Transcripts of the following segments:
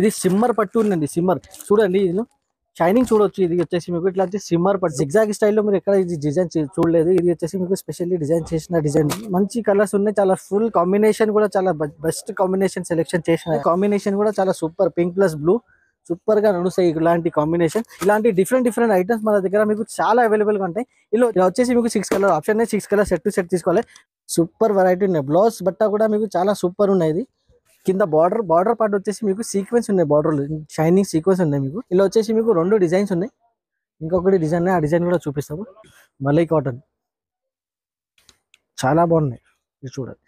ఇది సిమ్మర్ పట్టు ఉందండి. సిమ్మర్ చూడండి, ఇది షైనింగ్ చూడొచ్చు. ఇది వచ్చేసి మీకు ఇట్లా సిమ్మర్ పట్టు జిగ్జాగ్ స్టైల్లో మీరు ఎక్కడ ఇది డిజైన్ చూడలేదు. ఇది వచ్చేసి మీకు స్పెషల్లీ డిజైన్ చేసిన డిజైన్. మంచి కలర్స్ ఉన్నాయి, చాలా ఫుల్ కాంబినేషన్ కూడా చాలా బెస్ట్ కాంబినేషన్ సెలెక్షన్ చేసిన కాంబినేషన్ కూడా చాలా super. Pink plus blue super గా నడుస్తాయి ఇలాంటి కాంబినేషన్. ఇలాంటి డిఫరెంట్ ఐటమ్స్ మన దగ్గర మీకు చాలా అవైలబుల్ గా ఉంటాయి. ఇలా వచ్చేసి మీకు 6 colour option, 6 colour set to set తీసుకోవాలి. సూపర్ వెరైటీ ఉన్నాయి. బ్లౌజ్ బట్ట కూడా మీకు చాలా సూపర్ ఉన్నాయి. కింద బార్డర్ పార్ట్ వచ్చేసి మీకు సీక్వెన్స్ ఉన్నాయి, బార్డర్ షైనింగ్ సీక్వెన్స్ ఉన్నాయి మీకు. ఇలా వచ్చేసి మీకు 2 డిజైన్స్ ఉన్నాయి. ఇంకొకటి డిజైన్, ఆ డిజైన్ కూడా చూపిస్తాము. మలై కాటన్ చాలా బాగున్నాయి. ఇది చూడండి,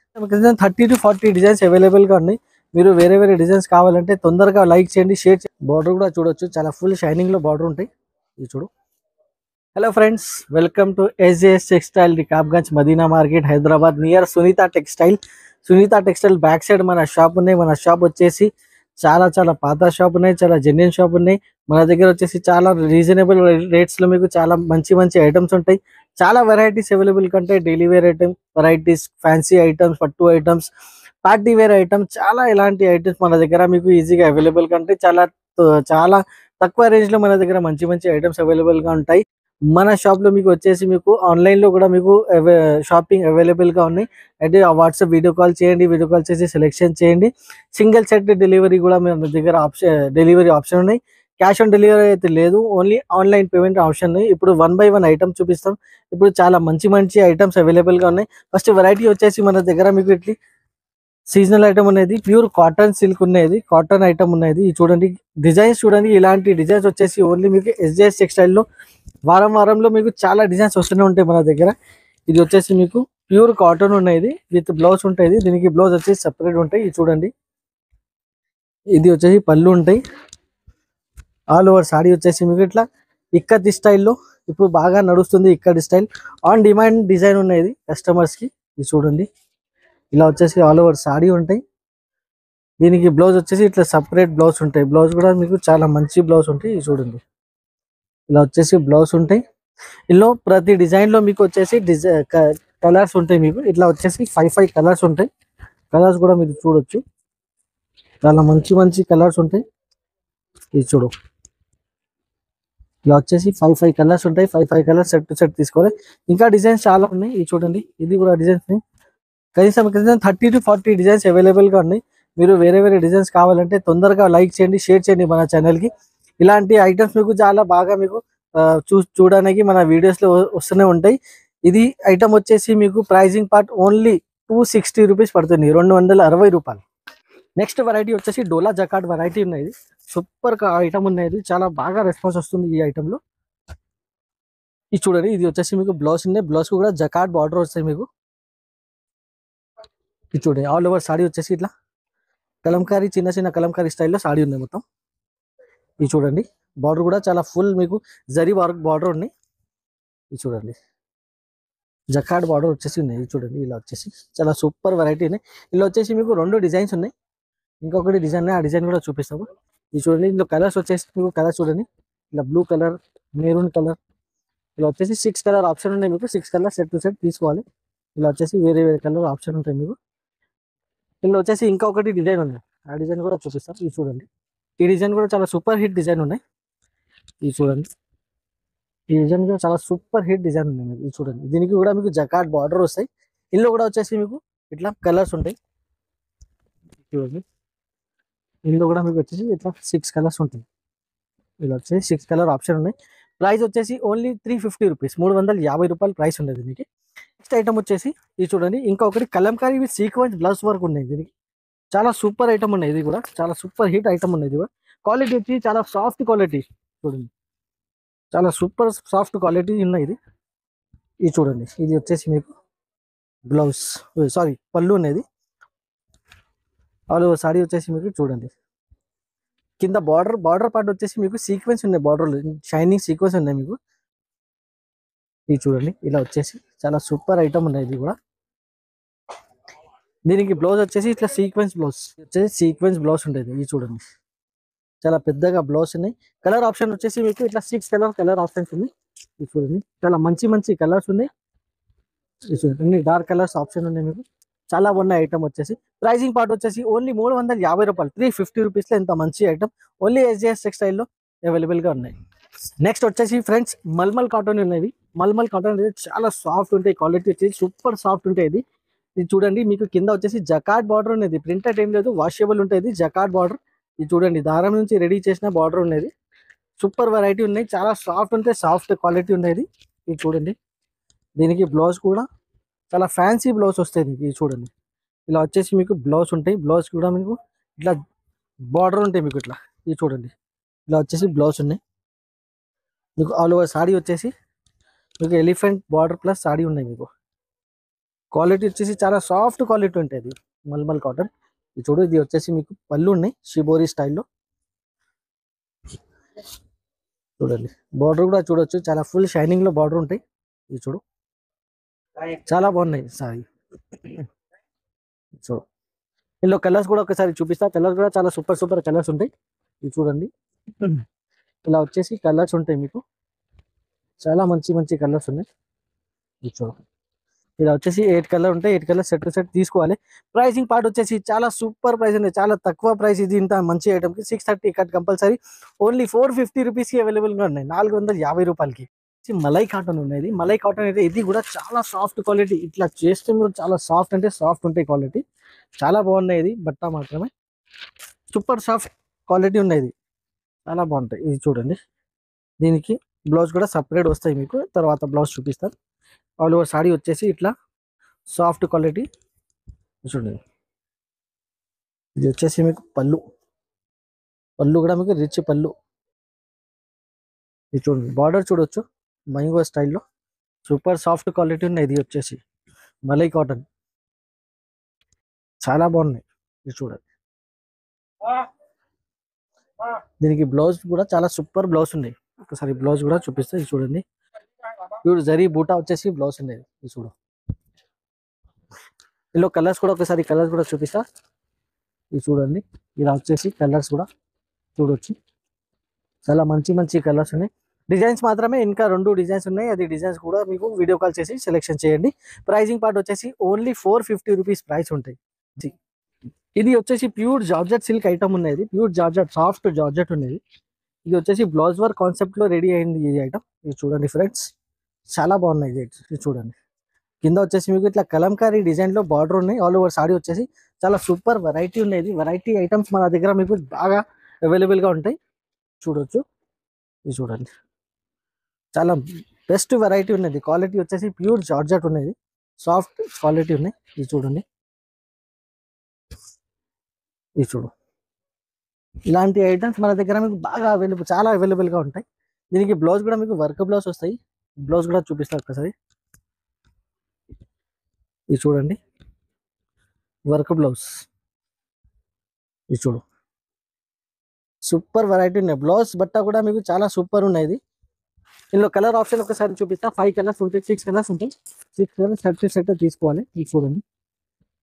30 to 40 డిజైన్స్ అవైలబుల్ గా ఉన్నాయి. మీరు వేరే డిజైన్స్ కావాలంటే తొందరగా లైక్ చేయండి, షేర్ చేయండి. బార్డర్ కూడా చూడొచ్చు, చాలా ఫుల్ షైనింగ్ లో బార్డర్ ఉంటాయి. ఇది చూడు. Hello friends, welcome to SJS textile, Rikabganj, Madina market, Hyderabad, near Sunitha textile. Sunitha textile back side మన షాప్ ఉన్నాయి. మన షాప్ వచ్చేసి చాలా పాత షాప్ ఉన్నాయి, చాలా జెన్యున్ షాప్ ఉన్నాయి. మన దగ్గర వచ్చేసి చాలా రీజనబుల్ రేట్స్ లో మీకు చాలా మంచి ఐటమ్స్ ఉంటాయి. చాలా వెరైటీస్ అవైలబుల్ కంటే daily wear item varieties, fancy items, పట్టు ఐటమ్స్, పార్టీ వేర్ ఐటమ్స్, చాలా ఇలాంటి ఐటమ్స్ మన దగ్గర మీకు ఈజీగా అవైలబుల్ కంటే చాలా తక్కువ రేంజ్ లో మన దగ్గర మంచి ఐటమ్స్ అవైలబుల్ గా ఉంటాయి. మన షాప్ లో మీకు వచ్చేసి మీకు ఆన్లైన్ లో కూడా మీకు షాపింగ్ అవైలబుల్ గా ఉన్నాయి. అయితే ఆ వాట్సాప్ వీడియో కాల్ చేయండి, వీడియో కాల్ చేసి సెలెక్షన్ చేయండి. సింగిల్ సెట్ డెలివరీ కూడా మన దగ్గర డెలివరీ ఆప్షన్ ఉన్నాయి. క్యాష్ ఆన్ డెలివరీ అయితే లేదు, ఓన్లీ ఆన్లైన్ పేమెంట్ ఆప్షన్ ఉన్నాయి. ఇప్పుడు 1 by 1 ఐటమ్ చూపిస్తాం. ఇప్పుడు చాలా మంచి ఐటమ్స్ అవైలబుల్ గా ఉన్నాయి. ఫస్ట్ వెరైటీ వచ్చేసి మన దగ్గర మీకు ఇట్లా సీజనల్ ఐటమ్ అనేది ప్యూర్ కాటన్ సిల్క్ ఉన్నది, కాటన్ ఐటమ్ ఉన్నది. ఇది చూడండి, డిజైన్స్ చూడండి. ఇలాంటి డిజైన్స్ వచ్చేసి ఓన్లీ మీకు SJS టెక్స్టైల్లో వారంలో మీకు చాలా డిజైన్స్ వస్తూనే ఉంటాయి మన దగ్గర. ఇది వచ్చేసి మీకు ప్యూర్ కాటన్ ఉన్నది, విత్ బ్లౌజ్ ఉంటుంది. దీనికి బ్లౌజ్ వచ్చేసి సెపరేట్ ఉంటాయి. ఇది చూడండి, ఇది వచ్చేసి పళ్ళు ఉంటాయి. ఆల్ ఓవర్ సాడీ వచ్చేసి మీకు ఇట్లా ఇక్కత్ స్టైల్లో ఇప్పుడు బాగా నడుస్తుంది. Ikat style on demand design ఉన్నది కస్టమర్స్ కి. ఇది చూడండి, ఇలా వచ్చేసి ఆల్ ఓవర్ సాడీ ఉంటాయి. దీనికి బ్లౌజ్ వచ్చేసి ఇట్లా సపరేట్ బ్లౌజ్ ఉంటాయి. బ్లౌజ్ కూడా మీకు చాలా మంచి బ్లౌజ్ ఉంటాయి. ఇది చూడండి, ఇలా వచ్చేసి బ్లౌజ్ ఉంటాయి. ఇందులో ప్రతి డిజైన్ లో మీకు వచ్చేసి కలర్స్ ఉంటాయి. మీకు ఇట్లా వచ్చేసి 5 కలర్స్ ఉంటాయి. కలర్స్ కూడా మీరు చూడొచ్చు, చాలా మంచి కలర్స్ ఉంటాయి. ఇది చూడు, ఇలా వచ్చేసి 5 కలర్స్ ఉంటాయి. 5 కలర్స్ సెట్ టు సెట్ తీసుకోవాలి. ఇంకా డిజైన్స్ చాలా ఉన్నాయి. ఇది చూడండి, ఇది కూడా డిజైన్స్ కనీసం 30 to 40 డిజైన్స్ అవైలబుల్ గా ఉన్నాయి. మీరు వేరే డిజైన్స్ కావాలంటే తొందరగా లైక్ చేయండి, షేర్ చేయండి మన ఛానల్ కి. ఇలాంటి ఐటమ్స్ మీకు చాలా బాగా మీకు చూడడానికి మన వీడియోస్ లో వస్తూనే ఉంటాయి. ఇది ఐటమ్ వచ్చేసి మీకు ప్రైజింగ్ పార్ట్ ఓన్లీ 260 రూపీస్ పడుతుంది, 260 రూపాయలు. నెక్స్ట్ వెరైటీ వచ్చేసి డోలా జకాట్ వెరైటీ ఉన్నది. సూపర్ ఐటమ్ ఉన్నది, చాలా బాగా రెస్పాన్స్ వస్తుంది ఈ ఐటమ్ లో. ఇది చూడండి, ఇది వచ్చేసి మీకు బ్లౌజ్ ఉన్నాయి. బ్లౌజ్ కూడా జకాట్ బార్డర్ వస్తాయి మీకు. ఇది చూడండి, ఆల్ ఓవర్ సాడీ వచ్చేసి ఇట్లా కలంకారీ, చిన్న కలంకారీ స్టైల్లో సాడీ ఉన్నాయి మొత్తం. ఇది చూడండి, బార్డర్ కూడా చాలా ఫుల్ మీకు జరీ వర్క్ బార్డర్ ఉన్నాయి. ఇది చూడండి, జకాట్ బార్డర్ వచ్చేసి ఉన్నాయి. ఇది చూడండి, ఇలా వచ్చేసి చాలా సూపర్ వెరైటీ ఉన్నాయి. ఇలా వచ్చేసి మీకు 2 డిజైన్స్ ఉన్నాయి. ఇంకొకటి డిజైన్, ఆ డిజైన్ కూడా చూపిస్తాము. ఇది చూడండి, ఇందులో కలర్స్ వచ్చేసి మీకు కలర్స్ చూడండి, ఇలా బ్లూ కలర్, మెరూన్ కలర్, ఇలా వచ్చేసి 6 కలర్ ఆప్షన్ ఉన్నాయి మీకు. 6 కలర్ సెట్ టు సెట్ తీసుకోవాలి. ఇలా వచ్చేసి వేరే కలర్ ఆప్షన్ ఉంటాయి మీకు. ఇందులో వచ్చేసి ఇంకొకటి డిజైన్ ఉంది, ఆ డిజైన్ కూడా చూపిస్తాం. ఇది చూడండి, ఈ డిజైన్ కూడా చాలా సూపర్ హిట్ డిజైన్ ఉన్నాయి. ఇది చూడండి, ఈ డిజైన్ కూడా చాలా సూపర్ హిట్ డిజైన్ ఉన్నాయి. ఇది చూడండి, దీనికి కూడా మీకు జకాట్ బార్డర్ వస్తాయి. ఇందులో కూడా వచ్చేసి మీకు ఇట్లా కలర్స్ ఉంటాయి. చూడండి, ఇందులో కూడా మీకు వచ్చేసి ఇట్లా 6 కలర్స్ ఉంటాయి. ఇలా వచ్చేసి 6 కలర్ ఆప్షన్ ఉన్నాయి. ప్రైస్ వచ్చేసి ఓన్లీ 350 రూపీస్, 350 రూపాయలు ప్రైస్ ఉండేది దీనికి. నెక్స్ట్ ఐటమ్ వచ్చేసి ఇది చూడండి, ఇంకొకటి Kalamkari with sequence blouse work ఉన్నాయి. దీనికి చాలా సూపర్ ఐటమ్ ఉన్నాయి. ఇది కూడా చాలా సూపర్ హిట్ ఐటమ్ ఉన్నాయి. ఇది కూడా క్వాలిటీ వచ్చి చాలా సాఫ్ట్ క్వాలిటీ చూడండి, చాలా సూపర్ సాఫ్ట్ క్వాలిటీ ఉన్నాయి. ఇది చూడండి, ఇది వచ్చేసి మీకు బ్లౌజ్, సారీ పళ్ళు అనేది. ఆల్ ఓవర్ సాడీ వచ్చేసి మీకు చూడండి, కింద బార్డర్ పార్ట్ వచ్చేసి మీకు సీక్వెన్స్ ఉన్నాయి, బార్డర్ షైనింగ్ సీక్వెన్స్ ఉన్నాయి మీకు. ఇది చూడండి, ఇలా వచ్చేసి చాలా సూపర్ ఐటమ్ ఉన్నాయి. ఇది కూడా దీనికి బ్లౌజ్ వచ్చేసి ఇట్లా సీక్వెన్స్ బ్లౌజ్ వచ్చేసి సీక్వెన్స్ బ్లౌజ్ ఉంటుంది. ఇది చూడండి, చాలా పెద్దగా బ్లౌజ్ ఉన్నాయి. కలర్ ఆప్షన్ వచ్చేసి మీకు ఇట్లా 6 కలర్ ఆప్షన్స్ ఉన్నాయి. ఇది చూడండి, చాలా మంచి కలర్స్ ఉన్నాయి. ఇది చూడండి, డార్క్ కలర్స్ ఆప్షన్ ఉన్నాయి మీకు. చాలా బాగున్న ఐటమ్ వచ్చేసి. ప్రైజింగ్ పార్ట్ వచ్చేసి ఓన్లీ 350 రూపాయలు, 350 రూపీస్లో ఇంత మంచి ఐటమ్ ఓన్లీ SJS టెక్స్టైల్లో అవైలబుల్గా ఉన్నాయి. నెక్స్ట్ వచ్చేసి ఫ్రెండ్స్ మల్మల్ కాటన్ ఉన్నది. మల్మల్ కాటన్ అనేది చాలా సాఫ్ట్ ఉంటాయి, క్వాలిటీ వచ్చేసి సూపర్ సాఫ్ట్ ఉంటాయి. ఇది చూడండి, మీకు కింద వచ్చేసి జకాట్ బార్డర్ ఉన్నది, ప్రింటెడ్ ఏం లేదు, వాషబుల్ ఉంటుంది జకాట్ బార్డర్. ఇది చూడండి, దారం నుంచి రెడీ చేసిన బార్డర్ ఉన్నది. సూపర్ వెరైటీ ఉన్నాయి, చాలా సాఫ్ట్ ఉంటాయి, సాఫ్ట్ క్వాలిటీ ఉన్నది. ఇది చూడండి, దీనికి బ్లౌజ్ కూడా చాలా ఫ్యాన్సీ బ్లౌజ్ వస్తుంది. ఇది చూడండి, ఇలా వచ్చేసి మీకు బ్లౌజ్ ఉంటాయి, బ్లౌజ్ కూడా మీకు ఇట్లా బార్డర్ ఉంటాయి మీకు ఇట్లా. ఇది చూడండి, ఇలా వచ్చేసి బ్లౌజ్ ఉన్నాయి మీకు. ఆల్ ఓవర్ సాడీ వచ్చేసి మీకు ఎలిఫెంట్ బార్డర్ ప్లస్ సాడీ ఉన్నాయి మీకు. క్వాలిటీ వచ్చేసి చాలా సాఫ్ట్ క్వాలిటీ ఉంటుంది మల్మల్ కాటన్. ఇది చూడు, ఇది వచ్చేసి మీకు పళ్ళు ఉన్నాయి షిబోరి స్టైల్లో. చూడండి, బార్డర్ కూడా చూడొచ్చు, చాలా ఫుల్ షైనింగ్ లో బార్డర్ ఉంటాయి. ఇది చూడు, చాలా బాగున్నాయి సారీ. చూడు, ఇందులో కలర్స్ కూడా ఒకసారి చూపిస్తా. కలర్స్ కూడా చాలా సూపర్ సూపర్ కలర్స్ ఉంటాయి. ఇది చూడండి, ఇలా వచ్చేసి కలర్స్ ఉంటాయి మీకు, చాలా మంచి మంచి కలర్స్ ఉన్నాయి. ఇది చూడండి, ఇలా వచ్చేసి 8 కలర్ ఉంటాయి, 8 కలర్ సెట్ టు సెట్ తీసుకోవాలి. ప్రైసింగ్ పార్ట్ వచ్చేసి చాలా సూపర్ ప్రైస్ ఉంది, చాలా తక్కువ ప్రైస్. ఇది ఇంత మంచి ఐటమ్కి 630 కట్ కంపల్సరీ, ఓన్లీ 450 రూపీస్కి అవైలబుల్గా ఉన్నాయి, 450 రూపాయలకి. మలై కాటన్ ఉన్నది. మలై కాటన్ అయితే ఇది కూడా చాలా సాఫ్ట్ క్వాలిటీ, ఇట్లా చేస్తే కూడా చాలా సాఫ్ట్ అంటే సాఫ్ట్ ఉంటాయి క్వాలిటీ, చాలా బాగున్నాయి. ఇది బట్ట మాత్రమే సూపర్ సాఫ్ట్ క్వాలిటీ ఉన్నది, చాలా బాగుంటాయి. ఇది చూడండి, దీనికి బ్లౌజ్ కూడా సపరేట్ వస్తాయి మీకు, తర్వాత బ్లౌజ్ చూపిస్తాను. ఆల్ ఓవర్ సాడీ వచ్చేసి ఇట్లా సాఫ్ట్ క్వాలిటీ. చూడండి, ఇది వచ్చేసి మీకు పళ్ళు, పళ్ళు కూడా మీకు రిచ్ పళ్ళు. ఇది చూడండి, బార్డర్ చూడొచ్చు మ్యాంగో స్టైల్లో, సూపర్ సాఫ్ట్ క్వాలిటీ ఉన్నాయి. ఇది వచ్చేసి మలై కాటన్, చాలా బాగున్నాయి. ఇది చూడండి, దీనికి బ్లౌజ్ కూడా చాలా సూపర్ బ్లౌజ్ ఉన్నాయి. ఒకసారి బ్లౌజ్ కూడా చూపిస్తే. ఇది చూడండి, ఇప్పుడు జరీ బూటా వచ్చేసి బ్లౌజ్ ఉండేది. ఇది చూడు, ఇందులో కలర్స్ కూడా ఒకసారి కలర్స్ కూడా చూపిస్తా. ఇది చూడండి, ఇలా వచ్చేసి కలర్స్ కూడా చూడొచ్చు, చాలా మంచి మంచి కలర్స్ ఉన్నాయి. డిజైన్స్ మాత్రమే ఇంకా 2 డిజైన్స్ ఉన్నాయి, అది డిజైన్స్ కూడా మీకు వీడియో కాల్ చేసి సెలెక్షన్ చేయండి. ప్రైజింగ్ పార్ట్ వచ్చేసి ఓన్లీ 450 రూపీస్ ప్రైస్ ఉంటాయి. ఇది వచ్చేసి ప్యూర్ జార్జెట్ సిల్క్ ఐటమ్ ఉన్నది, ప్యూర్ జార్జెట్ సాఫ్ట్ జార్జెట్ ఉన్నది. ఇది వచ్చేసి బ్లౌజ్ వర్క్ కాన్సెప్ట్ లో రెడీ అయింది ఈ ఐటమ్. ఇది చూడండి ఫ్రెండ్స్, చాలా బాగున్నాయి. ఇది చూడండి, కింద వచ్చేసి మీకు ఇట్లా కలంకారీ డిజైన్ లో బార్డర్ ఉన్నాయి. ఆల్ ఓవర్ సాడీ వచ్చేసి చాలా సూపర్ వెరైటీ ఉన్నది. వెరైటీ ఐటమ్స్ మన దగ్గర మీకు బాగా అవైలబుల్ గా ఉంటాయి, చూడొచ్చు. ఇది చూడండి, చాలా బెస్ట్ వెరైటీ ఉన్నది. క్వాలిటీ వచ్చేసి ప్యూర్ జార్జెట్ ఉన్నది, సాఫ్ట్ క్వాలిటీ ఉన్నాయి. ఇది చూడండి, ఇది చూడు, ఇలాంటి ఐటమ్స్ మన దగ్గర మీకు బాగా అవైలబుల్, చాలా అవైలబుల్ గా ఉంటాయి. దీనికి బ్లౌజ్ కూడా మీకు వర్క్ బ్లౌజ్ వస్తాయి. బ్లౌజ్ కూడా చూపిస్తారు ఒకసారి. ఇది చూడండి, వర్క్ బ్లౌజ్. ఇది చూడు, సూపర్ వెరైటీ ఉన్నాయి. బ్లౌజ్ బట్ట కూడా మీకు చాలా సూపర్ ఉన్నాయి. ఇందులో కలర్ ఆప్షన్ ఒకసారి చూపిస్తా. 5 కలర్స్ ఉంటాయి, 6 కలర్స్ ఉంటాయి. 6 కలర్స్ సెట్ టు సెట్ తీసుకోవాలి. ఇది చూడండి,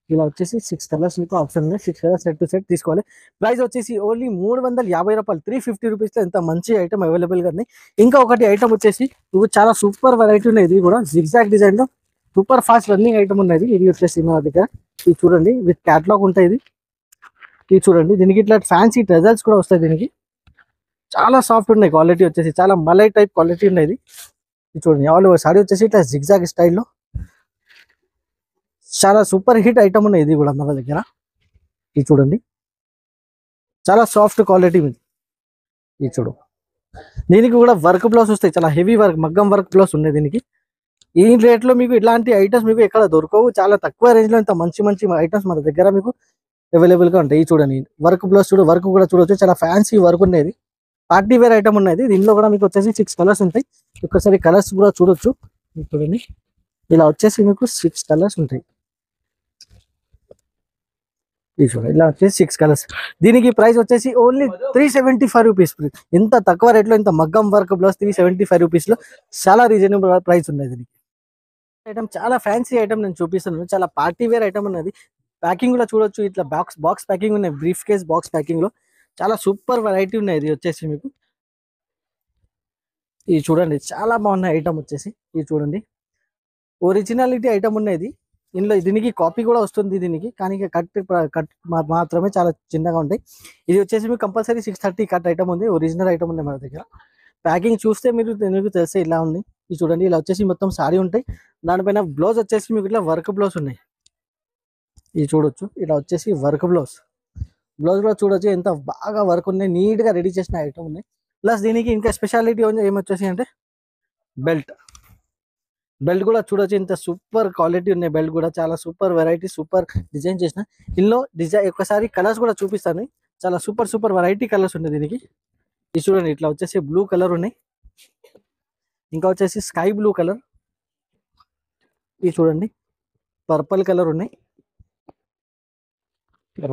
ఇలా వచ్చేసి 6 కలర్స్ మీకు ఆప్షన్ ఉంది, 6 కలర్స్ సెట్ టు సెట్ తీసుకోవాలి. ప్రైస్ వచ్చేసి ఓన్లీ 350 రూపాయలు, 350 రూపీస్లో ఎంత మంచి ఐటమ్ అవైలబుల్గా ఉన్నాయి. ఇంకా ఒకటి ఐటమ్ వచ్చేసి ఇవి చాలా సూపర్ వెరైటీ ఉన్నాయి. ఇది కూడా జిగ్జాగ్ డిజైన్ లో సూపర్ ఫాస్ట్ రన్నింగ్ ఐటమ్ ఉన్నది. ఇది వచ్చేసి మన దగ్గర ఇది చూడండి, విత్ క్యాట్లాగ్ ఉంటాయి. ఇది చూడండి, దీనికి ఇట్లా ఫ్యాన్సీ ట్రెజర్స్ కూడా వస్తాయి. దీనికి చాలా సాఫ్ట్ ఉన్నాయి, క్వాలిటీ వచ్చేసి చాలా మలై టైప్ క్వాలిటీ ఉన్నది. ఇది చూడండి, ఆల్ ఓవర్ సాడీ వచ్చేసి ఇట్లా జిగ్జాగ్ స్టైల్లో చాలా సూపర్ హిట్ ఐటమ్ ఉన్నాయి. ఇది కూడా మన దగ్గర. ఇది చూడండి, చాలా సాఫ్ట్ క్వాలిటీ. ఇది చూడు, దీనికి కూడా వర్క్ బ్లౌజ్ వస్తాయి, చాలా హెవీ వర్క్ మగ్గం వర్క్ బ్లౌజ్ ఉన్నాయి దీనికి. ఈ రేట్ లో మీకు ఇలాంటి ఐటమ్స్ మీకు ఎక్కడ దొరకవు, చాలా తక్కువ రేంజ్ లో ఇంత మంచి మంచి ఐటమ్స్ మన దగ్గర మీకు అవైలబుల్ గా ఉంటాయి. చూడండి, వర్క్ బ్లౌజ్ చూడు, వర్క్ కూడా చూడొచ్చు, చాలా ఫ్యాన్సీ వర్క్ ఉన్నది, పార్టీ వేర్ ఐటమ్ ఉన్నది. దీనిలో కూడా మీకు వచ్చేసి 6 కలర్స్ ఉంటాయి. ఒక్కసారి కలర్స్ కూడా చూడొచ్చు. చూడండి, ఇలా వచ్చేసి మీకు 6 కలర్స్ ఉంటాయి. ఇది చూడండి, ఇలా వచ్చేసి 6 కలర్స్. దీనికి ప్రైస్ వచ్చేసి ఓన్లీ 375 రూపీస్. ఇంత తక్కువ రేట్ లో ఇంత మగ్గం వర్క్ బ్లౌజ్ 375 రూపీస్ లో చాలా రీజనబుల్ ప్రైస్ ఉన్నది. దీనికి ఐటమ్ చాలా ఫ్యాన్సీ ఐటమ్ నేను చూపిస్తున్నాను, చాలా పార్టీ వేర్ ఐటమ్ ఉన్నది. ప్యాకింగ్ కూడా చూడొచ్చు, ఇట్లా బాక్స్ ప్యాకింగ్ ఉన్నాయి, బ్రీఫ్ కేస్ బాక్స్ ప్యాకింగ్ లో చాలా సూపర్ వెరైటీ ఉన్నాయి. ఇది వచ్చేసి మీకు ఇది చూడండి, చాలా బాగున్నాయి ఐటమ్ వచ్చేసి. ఇది చూడండి, ఒరిజినాలిటీ ఐటమ్ ఉన్నది. ఇందులో దీనికి కాపీ కూడా వస్తుంది దీనికి, కానీ కట్ మాత్రమే చాలా చిన్నగా ఉంటాయి. ఇది వచ్చేసి మీకు కంపల్సరీ 630 కట్ ఐటమ్ ఉంది, ఒరిజినల్ ఐటమ్ ఉంది మన దగ్గర. ప్యాకింగ్ చూస్తే మీకు తెలిస్తే ఇలా ఉంది. ఇది చూడండి, ఇలా వచ్చేసి మొత్తం సారీ ఉంటాయి. దానిపైన బ్లౌజ్ వచ్చేసి మీకు ఇట్లా వర్క్ బ్లౌజ్ ఉన్నాయి. ఇది చూడొచ్చు, ఇలా వచ్చేసి వర్క్ బ్లౌజ్ కూడా చూడొచ్చు ఎంత బాగా వర్క్ ఉన్నాయి, నీట్ గా రెడీ చేసిన ఐటమ్ ఉన్నాయి. ప్లస్ దీనికి ఇంకా స్పెషాలిటీ ఏమొచ్చేసి అంటే బెల్ట్ కూడా చూడొచ్చు, ఇంత సూపర్ క్వాలిటీ ఉన్నాయి. బెల్ట్ కూడా చాలా సూపర్ వెరైటీ, సూపర్ డిజైన్ చేసిన. ఇందులో డిజైన్ ఒకసారి కలర్స్ కూడా చూపిస్తాను, చాలా సూపర్ వెరైటీ కలర్స్ ఉన్నాయి దీనికి. ఇది చూడండి, ఇట్లా వచ్చేసి బ్లూ కలర్ ఉన్నాయి, ఇంకా వచ్చేసి స్కై బ్లూ కలర్, ఇది చూడండి పర్పుల్ కలర్ ఉన్నాయి,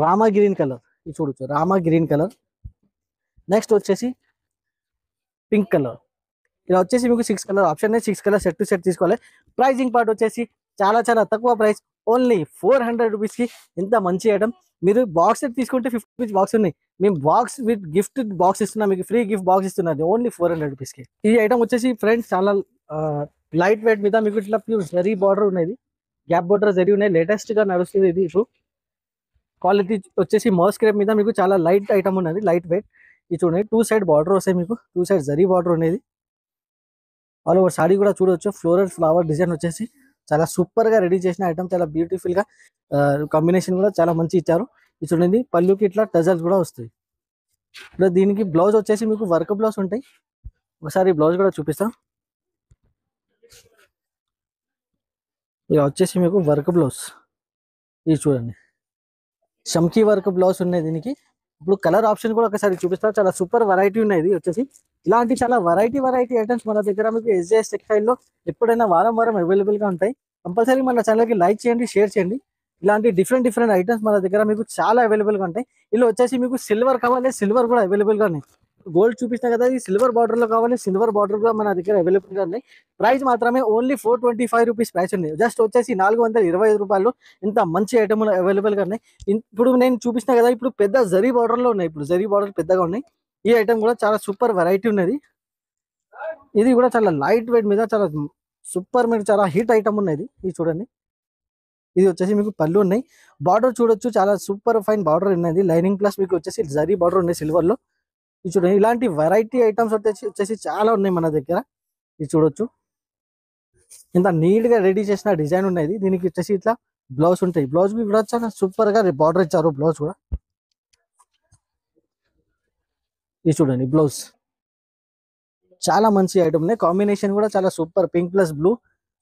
రామా గ్రీన్ కలర్, ఇది చూడొచ్చు రామా గ్రీన్ కలర్. నెక్స్ట్ వచ్చేసి పింక్ కలర్. ఇలా వచ్చేసి మీకు 6 colour option, 6 colour set to set తీసుకోవాలి. ప్రైజింగ్ పార్ట్ వచ్చేసి చాలా తక్కువ ప్రైస్, ఓన్లీ 400 రూపీస్కి ఇంత మంచి ఐటమ్. మీరు బాక్స్ సెట్ తీసుకుంటే 50 రూపీస్ బాక్స్ ఉన్నాయి, మేము బాక్స్ విత్ గిఫ్ట్ బాక్స్ ఇస్తున్నాం, మీకు ఫ్రీ గిఫ్ట్ బాక్స్ ఇస్తున్నది ఓన్లీ 400 రూపీస్కి. ఈ ఐటమ్ వచ్చేసి ఫ్రెండ్స్ చాలా లైట్ వెయిట్ మీద మీకు ఇట్లా ప్యూర్ జరీ బార్డర్ ఉన్నది, గ్యాప్ బార్డర్ జరీ ఉన్నాయి, లేటెస్ట్ గా నడుస్తుంది ఇది. ఇప్పుడు క్వాలిటీ వచ్చేసి మర్స్ క్రేప్ మీద మీకు చాలా లైట్ ఐటమ్ ఉన్నది, లైట్ వెయిట్. ఇది చూడండి 2 సైడ్ బార్డర్ వస్తాయి, మీకు 2 సైడ్ జరీ బార్డర్ ఉన్నది. ఆల్ ఓవర్ సారీ కూడా చూడవచ్చు, ఫ్లోరల్ ఫ్లవర్ డిజైన్ వచ్చేసి చాలా సూపర్ గా రెడీ చేసిన ఐటమ్, చాలా బ్యూటిఫుల్ గా కాంబినేషన్ కూడా చాలా మంచి ఇచ్చారు. ఇది చూడండి పళ్ళుకి ఇట్లా టజల్స్ కూడా వస్తాయి. ఇప్పుడు దీనికి బ్లౌజ్ వచ్చేసి మీకు వర్క్ బ్లౌజ్ ఉంటాయి, ఒకసారి బ్లౌజ్ కూడా చూపిస్తాం. ఇది వచ్చేసి మీకు వర్క్ బ్లౌజ్, ఇది చూడండి షమ్కీ వర్క్ బ్లౌజ్ ఉన్నాయి దీనికి. ఇప్పుడు కలర్ ఆప్షన్ కూడా ఒకసారి చూపిస్తా, చాలా సూపర్ వెరైటీ ఉన్నాయి. ఇది వచ్చేసి ఇలాంటి చాలా వెరైటీ ఐటమ్స్ మన దగ్గర మీకు SJS టెక్స్టైల్ లో ఎప్పుడైనా వారం అవైలబుల్ గా ఉంటాయి. కంపల్సరీ మన ఛానల్ కి లైక్ చేయండి, షేర్ చేయండి. ఇలాంటి డిఫరెంట్ ఐటమ్స్ మన దగ్గర మీకు చాలా అవైలబుల్ గా ఉంటాయి. ఇలా వచ్చేసి మీకు సిల్వర్ కావాలి, సిల్వర్ కూడా అవైలబుల్ గా ఉన్నాయి. గోల్డ్ చూపిస్తా కదా, ఈ సిల్వర్ బార్డర్ లో కావాలి, సిల్వర్ బార్డర్ కూడా మన దగ్గర అవైలబుల్ గా ఉన్నాయి. ప్రైస్ మాత్రమే ఓన్లీ 425 రూపీస్ ప్రైస్ ఉంది, జస్ట్ వచ్చేసి 425 రూపాయలు. ఇంత మంచి ఐటమ్ అవైలబుల్ గా ఉన్నాయి. ఇప్పుడు నేను చూపిస్తున్నా కదా, ఇప్పుడు పెద్ద జరీ బార్డర్ లో ఉన్నాయి, ఇప్పుడు జరీ బార్డర్ పెద్దగా ఉన్నాయి. ఈ ఐటమ్ కూడా చాలా సూపర్ వెరైటీ ఉన్నది. ఇది కూడా చాలా లైట్ వెయిట్ మీద చాలా సూపర్ మీద చాలా హిట్ ఐటమ్ ఉన్నది. ఇది చూడండి, ఇది వచ్చేసి మీకు పళ్ళు ఉన్నాయి, బార్డర్ చూడొచ్చు చాలా సూపర్ ఫైన్ బార్డర్ ఉన్నది, లైనింగ్ ప్లస్ మీకు వచ్చేసి జరీ బార్డర్ ఉన్నాయి సిల్వర్ లో. ఇది చూడండి, ఇలాంటి వెరైటీ ఐటమ్స్ వచ్చేసి చాలా ఉన్నాయి మన దగ్గర. ఇది చూడొచ్చు ఇంత నీట్ గా రెడీ చేసిన డిజైన్ ఉన్నది. దీనికి వచ్చేసి ఇట్లా బ్లౌజ్ ఉంటాయి, బ్లౌజ్ కూడా చాలా సూపర్ గా బార్డర్ ఇచ్చారు బ్లౌజ్ కూడా. ఇది చూడండి బ్లౌజ్ చాలా మంచి ఐటమ్ ఉన్నాయి, కాంబినేషన్ కూడా చాలా super, pink plus blue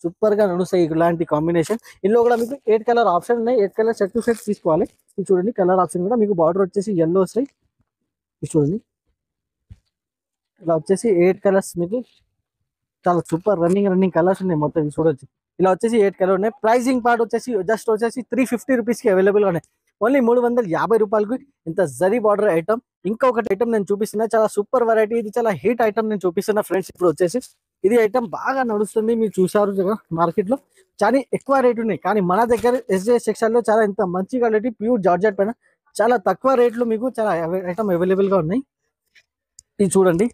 super గా నడుస్తాయి ఇలాంటి కాంబినేషన్. ఇందులో కూడా మీకు 8 కలర్ ఆప్షన్ ఉన్నాయి, 8 కలర్ సెట్ టు సెట్ తీసుకోవాలి. ఇది చూడండి కలర్ ఆప్షన్ కూడా మీకు బార్డర్ వచ్చేసి ఎల్లో వస్తాయి. ఇది చూడండి ఇలా వచ్చేసి 8 కలర్స్ మీకు చాలా సూపర్ రన్నింగ్ కలర్స్ ఉన్నాయి మొత్తం. ఇది చూడొచ్చు ఇలా వచ్చేసి 8 కలర్ ఉన్నాయి. ప్రైజింగ్ పార్ట్ వచ్చేసి జస్ట్ వచ్చేసి 350 రూపీస్కి అవైలబుల్ గా ఉన్నాయి, ఓన్లీ 350 రూపాయలకు ఇంత జరీ బార్డర్ ఐటమ్. ఇంకొకటి ఐటమ్ నేను చూపిస్తున్నా, చాలా సూపర్ వెరైటీ, ఇది చాలా హిట్ ఐటమ్ నేను చూపిస్తున్నా ఫ్రెండ్స్. ఇప్పుడు వచ్చేసి ఇది ఐటమ్ బాగా నడుస్తుంది, మీరు చూసారు కదా మార్కెట్ లో చాలా ఎక్కువ రేట్ ఉన్నాయి, కానీ మన దగ్గర SJS టెక్స్టైల్ లో చాలా ఇంత మంచి క్వాలిటీ ప్యూర్ జార్జెట్ పైన చాలా తక్కువ రేట్లు మీకు చాలా ఐటమ్ అవైలబుల్ గా ఉన్నాయి. ఇది చూడండి,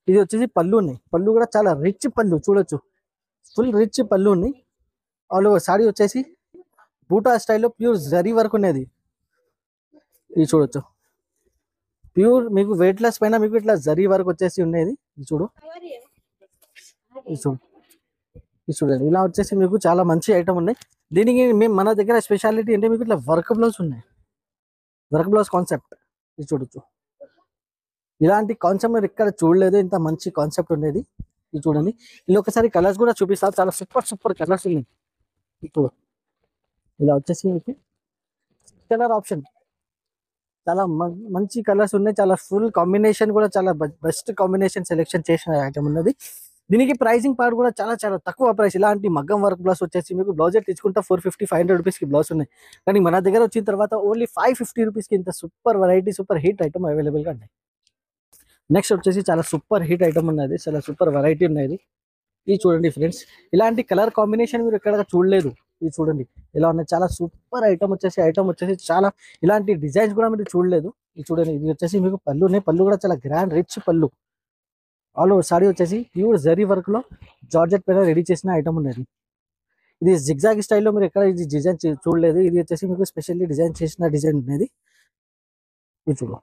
ఇది వచ్చేసి పళ్ళు ఉన్నాయి, పళ్ళు కూడా చాలా రిచ్ పళ్ళు చూడొచ్చు, ఫుల్ రిచ్ పళ్ళు ఉన్నాయి. ఆల్ ఓవర్ సారీ వచ్చేసి బూటా స్టైల్లో ప్యూర్ జరీ వర్క్ ఉన్నది. ఇది చూడొచ్చు ప్యూర్ మీకు వెయిట్ లెస్ పైన మీకు ఇట్లా జరీ వర్క్ వచ్చేసి ఉన్నది. ఇది చూడండి ఇలా వచ్చేసి మీకు చాలా మంచి ఐటమ్ ఉన్నాయి. దీనికి మేము మన దగ్గర స్పెషాలిటీ అంటే మీకు ఇట్లా వర్క్ బ్లౌజ్ ఉన్నాయి, వర్క్ బ్లౌజ్ కాన్సెప్ట్. ఇది చూడొచ్చు ఇలాంటి కాన్సెప్ట్ మీరు ఎక్కడ చూడలేదు, ఇంత మంచి కాన్సెప్ట్ ఉండేది. ఇది చూడండి, ఇలా ఒకసారి కలర్స్ కూడా చూపిస్తారు, చాలా సూపర్ కలర్స్ ఉన్నాయి. ఇప్పుడు ఇలా వచ్చేసి మీకు కలర్ ఆప్షన్ చాలా మంచి కలర్స్ ఉన్నాయి, చాలా ఫుల్ కాంబినేషన్ కూడా చాలా బెస్ట్ కాంబినేషన్ సెలెక్షన్ చేసిన ఐటమ్ ఉన్నది. దీనికి ప్రైసింగ్ పార్ట్ కూడా చాలా తక్కువ ప్రైస్. ఇలాంటి మగ్గం వర్క్ బ్లౌజ్ వచ్చేసి మీకు బ్లౌజ్ తెచ్చుకుంటా 450-500 రూపీస్కి బ్లౌజ్ ఉన్నాయి, కానీ మన దగ్గర వచ్చిన తర్వాత ఓన్లీ 550 రూపీస్కి ఇంత super variety super hit item అవైలబుల్గా ఉన్నాయి. నెక్స్ట్ వచ్చేసి చాలా సూపర్ హిట్ ఐటమ్ ఉన్నది, చాలా సూపర్ వెరైటీ ఉన్నది. ఇది చూడండి ఫ్రెండ్స్, ఇలాంటి కలర్ కాంబినేషన్ మీరు ఎక్కడ చూడలేదు. ఇది చూడండి ఇలా ఉన్నాయి, చాలా సూపర్ ఐటమ్ వచ్చేసి చాలా ఇలాంటి డిజైన్స్ కూడా మీరు చూడలేదు. ఇది చూడండి, ఇది వచ్చేసి మీకు పళ్ళు ఉన్నాయి, పళ్ళు కూడా చాలా గ్రాండ్ రిచ్ పళ్ళు. ఆల్ ఓవర్ సారీ వచ్చేసి ప్యూర్ జరీ వర్క్ లో జార్జెట్ పైన రెడీ చేసిన ఐటమ్ ఉన్నది. ఇది జిగ్జాగ్ స్టైల్లో మీరు ఎక్కడ ఇది డిజైన్ చూడలేదు. ఇది వచ్చేసి మీకు స్పెషల్లీ డిజైన్ చేసిన డిజైన్ అనేది. ఇది చూడు,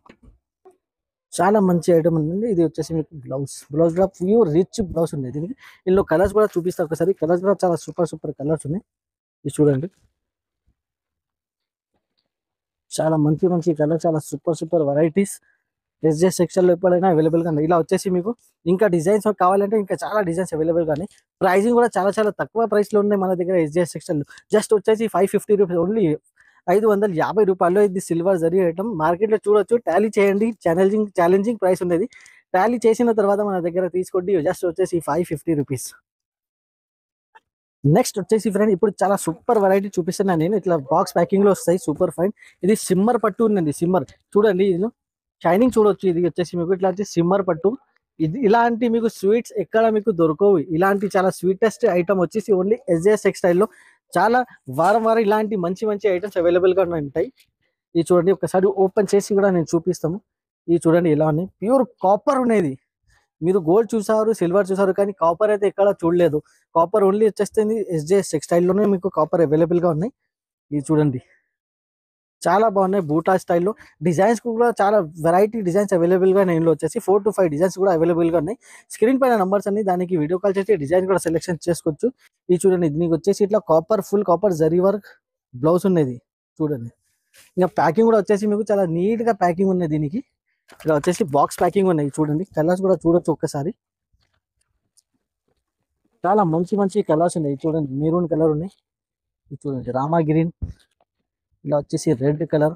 చాలా మంచి ఐటమ్ ఉంది. ఇది వచ్చేసి మీకు బ్లౌజ్ కూడా ప్యూర్ రిచ్ బ్లౌజ్ ఉంది దీనికి. ఇందులో కలర్స్ కూడా చూపిస్తా ఒకసారి. కలర్స్ కూడా చాలా సూపర్ కలర్స్ ఉన్నాయి. ఇది చూడండి, చాలా మంచి కలర్, చాలా సూపర్ వెరైటీస్. ఎస్జే సెక్షన్ లో ఎప్పుడైనా అవైలబుల్ గా ఉన్నాయి. ఇలా వచ్చేసి మీకు ఇంకా డిజైన్స్ కావాలంటే ఇంకా చాలా డిజైన్స్ అవైలబుల్ గానీ, ప్రైజింగ్ కూడా చాలా తక్కువ ప్రైస్ లో ఉన్నాయి మన దగ్గర ఎస్జే సెక్షన్ లో. జస్ట్ వచ్చేసి 550 రూపీస్ ఓన్లీ, 550 రూపాయల్లో. ఇది సిల్వర్ జరీ ఐటమ్. మార్కెట్ లో చూడొచ్చు, టాలీ చేయండి. ఛాలెంజింగ్ ప్రైస్ ఉండేది. టాలీ చేసిన తర్వాత మన దగ్గర తీసుకోండి. జస్ట్ వచ్చేసి 550 రూపీస్. నెక్స్ట్ వచ్చేసి ఫ్రెండ్, ఇప్పుడు చాలా సూపర్ వెరైటీ చూపిస్తున్నాను నేను. ఇట్లా బాక్స్ ప్యాకింగ్ లో వస్తాయి, సూపర్ ఫైన్. ఇది సిమ్మర్ పట్టు ఉందండి. సిమ్మర్ చూడండి, ఇది షైనింగ్ చూడొచ్చు. ఇది వచ్చేసి మీకు ఇట్లా సిమ్మర్ పట్టు. ఇది ఇలాంటి మీకు స్వీట్స్ ఎక్కడ మీకు దొరకవు. ఇలాంటి చాలా స్వీటెస్ట్ ఐటమ్ వచ్చేసి ఓన్లీ ఎస్జేఎస్ టెక్స్టైల్లో. చాలా వారం ఇలాంటి మంచి ఐటమ్స్ అవైలబుల్ గా ఉంటాయి. ఇది చూడండి, ఒకసారి ఓపెన్ చేసి కూడా నేను చూపిస్తాము. ఇది చూడండి ఎలా ఉన్నాయి. ప్యూర్ కాపర్ ఉండేది. మీరు గోల్డ్ చూసారు, సిల్వర్ చూసారు, కానీ కాపర్ అయితే ఎక్కడ చూడలేదు. కాపర్ ఓన్లీ వచ్చేస్తుంది ఎస్జేఎస్ టెక్స్టైల్లోనే మీకు కాపర్ అవైలబుల్ గా ఉన్నాయి. ఇది చూడండి, చాలా బాగున్నాయి. బూటా స్టైల్లో డిజైన్స్ కూడా చాలా వెరైటీ డిజైన్స్ అవైలబుల్ గా నేను వచ్చేసి 4 to 5 డిజైన్స్ కూడా అవైలబుల్ గా ఉన్నాయి. స్క్రీన్ పైన నంబర్స్ అన్ని, దానికి వీడియో కాల్ చేసి డిజైన్ కూడా సెలెక్షన్ చేసుకోవచ్చు. ఇది చూడండి, ఇది మీకు వచ్చేసి ఇట్లా full copper zari work blouse ఉన్నది. చూడండి, ఇంకా ప్యాకింగ్ కూడా వచ్చేసి మీకు చాలా నీట్ గా ప్యాకింగ్ ఉన్నది దీనికి. ఇలా వచ్చేసి బాక్స్ ప్యాకింగ్ ఉన్నాయి. చూడండి, కలర్స్ కూడా చూడొచ్చు ఒక్కసారి. చాలా మంచి కలర్స్ ఉన్నాయి. చూడండి, మెరూన్ కలర్ ఉన్నాయి. ఇది చూడండి, రామా గ్రీన్. ఇలా వచ్చేసి రెడ్ కలర్,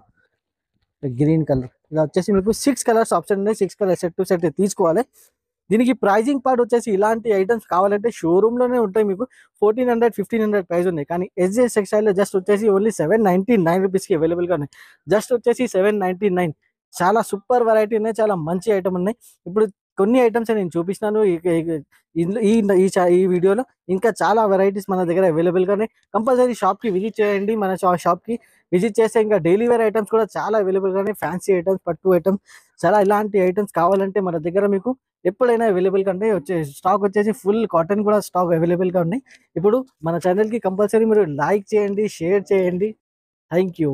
గ్రీన్ కలర్. ఇలా వచ్చేసి మీకు 6 కలర్స్ ఆప్షన్ ఉన్నాయి. 6 కలర్ సెట్ టు సెట్ తీసుకోవాలి. దీనికి ప్రైజింగ్ పార్ట్ వచ్చేసి ఇలాంటి ఐటమ్స్ కావాలంటే షోరూమ్ లోనే ఉంటాయి. మీకు 1400 1500 ప్రైస్ ఉన్నాయి. కానీ ఎస్జే టెక్స్టైల్ జస్ట్ వచ్చేసి ఓన్లీ 799 రూపీస్ కి అవైలబుల్ గా ఉన్నాయి. జస్ట్ వచ్చేసి 799. చాలా సూపర్ వెరైటీ ఉన్నాయి, చాలా మంచి ఐటమ్ ఉన్నాయి. ఇప్పుడు కొన్ని ఐటమ్స్ నేను చూపిస్తున్నాను ఈ వీడియోలో. ఇంకా చాలా వెరైటీస్ మన దగ్గర అవైలబుల్ గా ఉన్నాయి. కంపల్సరీ షాప్ కి విజిట్ చేయండి. మన షాప్ కి విజిట్ చేస్తే ఇంకా డైలీ వేర్ ఐటమ్స్ కూడా చాలా అవైలబుల్ గా ఉన్నాయి. ఫ్యాన్సీ ఐటమ్స్, పట్టు ఐటమ్స్, చాలా ఇలాంటి ఐటమ్స్ కావాలంటే మన దగ్గర మీకు ఎప్పుడైనా అవైలబుల్ గా ఉంటాయి. స్టాక్ వచ్చేసి ఫుల్ కాటన్ కూడా స్టాక్ అవైలబుల్ గా ఉన్నాయి. ఇప్పుడు మన ఛానల్ కి కంపల్సరీ మీరు లైక్ చేయండి, షేర్ చేయండి. Thank you.